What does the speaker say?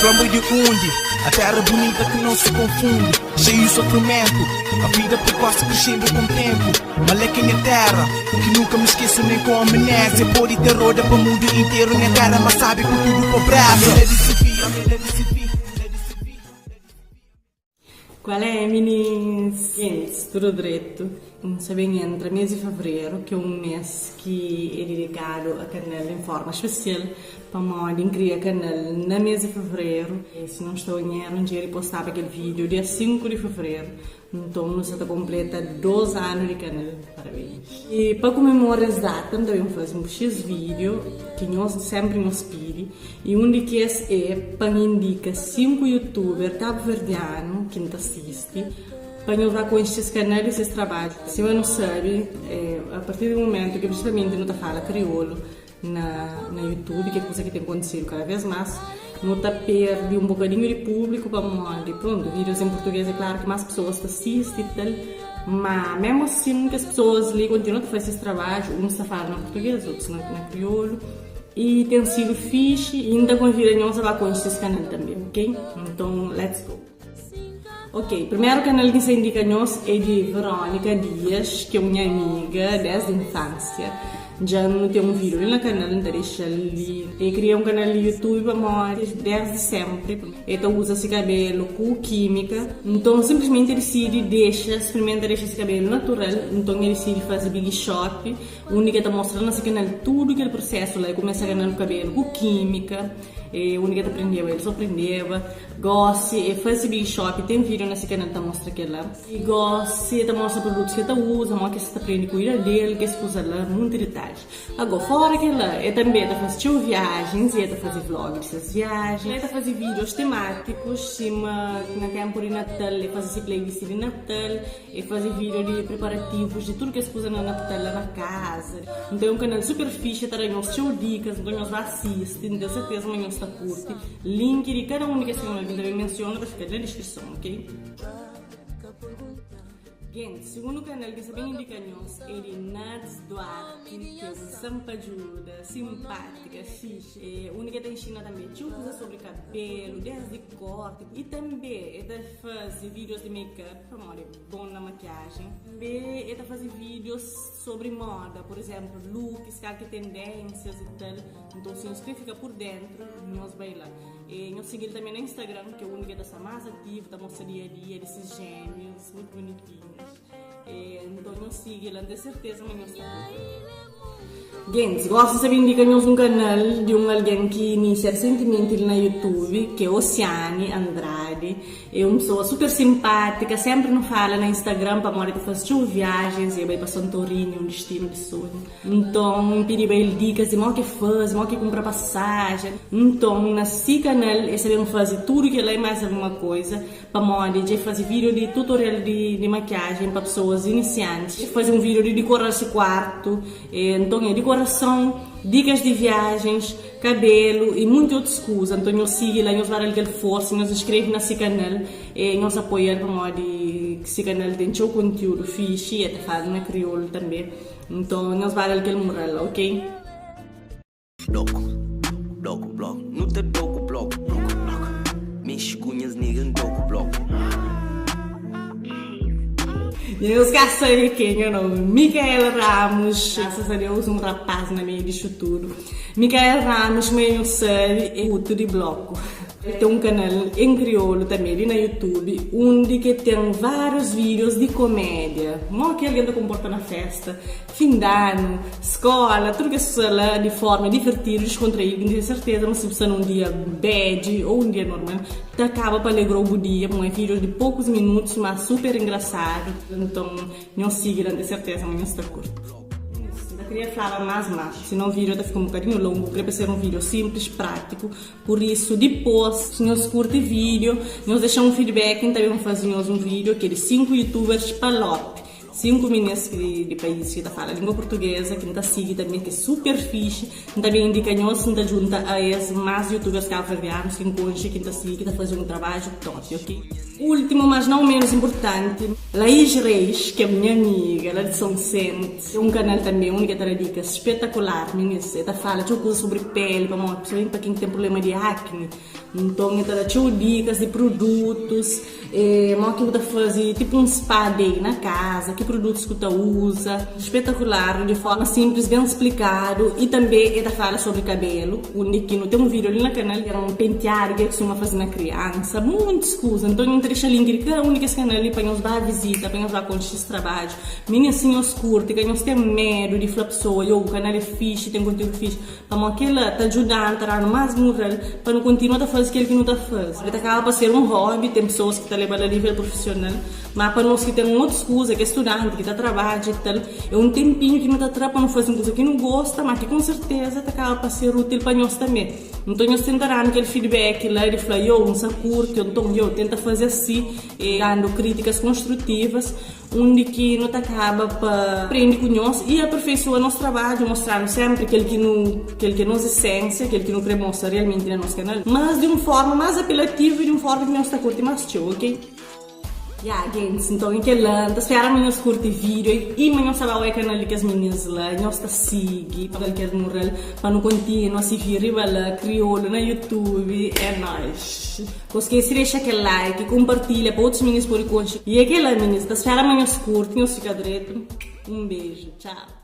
Flambo de onde? A terra bonita que não se confunde, cheio de sofrimento, a vida precoce crescendo com o tempo. Maleca minha terra, que nunca me esqueço nem com amnésia. Pode ter roda para o mundo inteiro, minha cara, mas sabe com tudo pobreza. Qual é, meninas? Gente, tudo direito. Sabem, entre mês de fevereiro, que é um mês que é dedicado a canal em forma especial, para modo criar canal na mês de fevereiro. E, se não estou em erro, um dia eu postava aquele vídeo dia 5 de fevereiro. Então, nós está completa 2 anos de canal. Parabéns. E para comemorar essa data, também fazer um X vídeo que nós sempre nos pedem. E um de que é para indicar 5 youtubers cabo-verdianos que nos assistem, para eu com estes canais e esses trabalhos. Se você não sabe, a partir do momento que principalmente não está falando crioulo na YouTube, que é coisa que tem acontecido cada vez mais, não está perde um bocadinho de público para montar. Pronto, vídeos em português é claro que mais pessoas assistem e tal, mas mesmo assim que as pessoas ali continuam a fazer esse trabalho, uns está falando em português, outros na crioulo, e tem sido fixe e ainda convidam-nos a com estes canais também, ok? Então, let's go! Ok, o primeiro canal que se indica-nos é de Verônica Dias, que é minha amiga desde a infância. Já não tem um vídeo no canal, não deixa ali. Eu criei um canal no YouTube, amor, desde sempre. Então usa esse cabelo com química. Então simplesmente decide experimentar esse cabelo natural. Então ele decide fazer Big Shop. O único que está mostrando nesse canal tudo aquele processo lá. Começa a ganhar o cabelo com química. E o único que aprendeu, ele só aprendeu. Gosta e faz Big Shop. Tem vídeo nesse canal que mostra aquilo lá. E gosta e mostra produtos que ele usa, que você aprende a cuidar dele, que você usa lá, muito detalhe. Agora, fora que lá, eu também estou fazendo viagens, eu estou fazendo vlogs dessas viagens, eu estou fazendo vídeos temáticos, na tempo de Natal, eu faço playlist de Natal, eu faço vídeo de preparativos de tudo que se usa no Natal lá na casa. Então é um canal super fixe, tá aí nos dicas, então nós assistem, tenho certeza que nós está curte. Link de cada um que eu também menciono vai ficar na descrição, ok? Gente, segundo canal que sabem indicar-nos é de Nads Duarte, que é uma sampajuda, simpática, fixe. A única que ensina também coisas sobre cabelo, desde corte e também faz vídeos de make-up, bom na maquiagem. Também faz vídeos sobre moda, por exemplo, looks, que tendências e tal. Então, se você fica por dentro, nós vai lá. E nós seguimos também no Instagram, que é o único que está mais ativo, está mostrando dia a dia desses gêmeos, muito bonitinhos. Então nós seguimos lá, de certeza, mas nós estamos. Gente, gosto de saber indicar-nos um canal de alguém que inicia recentemente na YouTube, que é Oceane Andrade. É uma pessoa super simpática, sempre nos fala no Instagram para morar para fazer viagens, e vai para Santorini, um destino de sonho. Então, pedi para ele dicas de o que faz, o que compra passagem. Então, nesse canal, eles sabem fazer tudo que lá e mais alguma coisa para morar, de fazer vídeo de tutorial de maquiagem para pessoas iniciantes, fazer um vídeo de decorar esse quarto. Então, é decoração, dicas de viagens, cabelo e muitas outras coisas. Então, nós seguimos lá, nós vamos aquele força, nós inscrevemos nesse canal e nós apoiamos para modo que esse canal tem seu conteúdo fixe e até faz na crioulo também. Então, nós vamos aquele moral, ok? Bloco, não te bloco, bloco. Mexe cunhas, nigga, não bloco. E os caçadores que meu nome Micael Ramos, graças a Deus um rapaz na meio disso tudo. Micael Ramos, meio sabe, é outro de bloco. Tem um canal em crioulo também ali na YouTube, onde que tem vários vídeos de comédia. Mal que alguém se comporta na festa, fim de ano, escola, tudo que se fala de forma divertida, descontraída, com certeza, mas se você num dia bad ou um dia normal, te acaba para alegrar o dia, com vídeos de poucos minutos, mas super engraçado. Então, não siga, de certeza, mas não está curto. Eu queria falar mais, senão o vídeo fica um bocadinho longo, eu queria ser um vídeo simples, prático, por isso depois, se nós curte vídeo, nós deixamos um feedback, então vamos fazer um vídeo que é de 5 youtubers para lote. 5 meninas de país que fala a língua portuguesa, que está seguindo também, que é super fixe, também indica nós, que junta a esses mais youtubers cabo-verdianos que encontram, que está seguindo, que está fazendo um trabalho top, ok? Último, mas não menos importante, Laís Reis, que é minha amiga, ela é de São Vicente, é um canal também, única que dica espetacular, meninas, ela fala de coisas sobre pele, principalmente para quem tem problema de acne, então ela dá dicas de produtos, que você faz tipo um spa day na casa, que produtos que você usa, espetacular, de forma simples, bem explicado, e também ela fala sobre cabelo, onde que não tem um vídeo ali no canal que era um penteado que costuma fazer na criança, muitas coisas, então eu deixo o link de cada um desses canais ali para nos dar a visita, para nos dar conta desse trabalho, meninas assim, os curtem, que nós temos medo de falar pessoa, o canal é fixe, tem conteúdo fixe, para que ela está ajudando a dar mais moral, para não continuar a fazer aquilo que não está fazendo, ele acaba para ser um hobby, tem pessoas que estão levando a nível profissional, mas para nós que temos outras coisas, que é estudante, que está trabalhando e tal, é um tempinho que não está para não fazer uma coisa que não gosta, mas que com certeza acaba para ser útil para nós também. Então nós tentaremos aquele feedback lá e falar, não se curte, então tenta fazer assim, dando críticas construtivas, onde que não acaba para aprender com nós e aperfeiçoar nosso trabalho, mostrando sempre aquele que nos essência, aquele que não quer mostrar realmente no nosso canal, mas de uma forma mais apelativa e de uma forma que nós está curtindo mais show, ok? Gente, então em que lanta, espera amanhã os curte vídeo e amanhã sabe o canal que as meninas lá, nós está seguindo para qualquer moral, para não continuar a se vir lá, crioulo na YouTube, é nóis. Não esqueça de deixar aquele like, compartilha para outros meninos por enquanto. E aquela meninas, espera amanhã os curte, nós fica direito. Um beijo, tchau.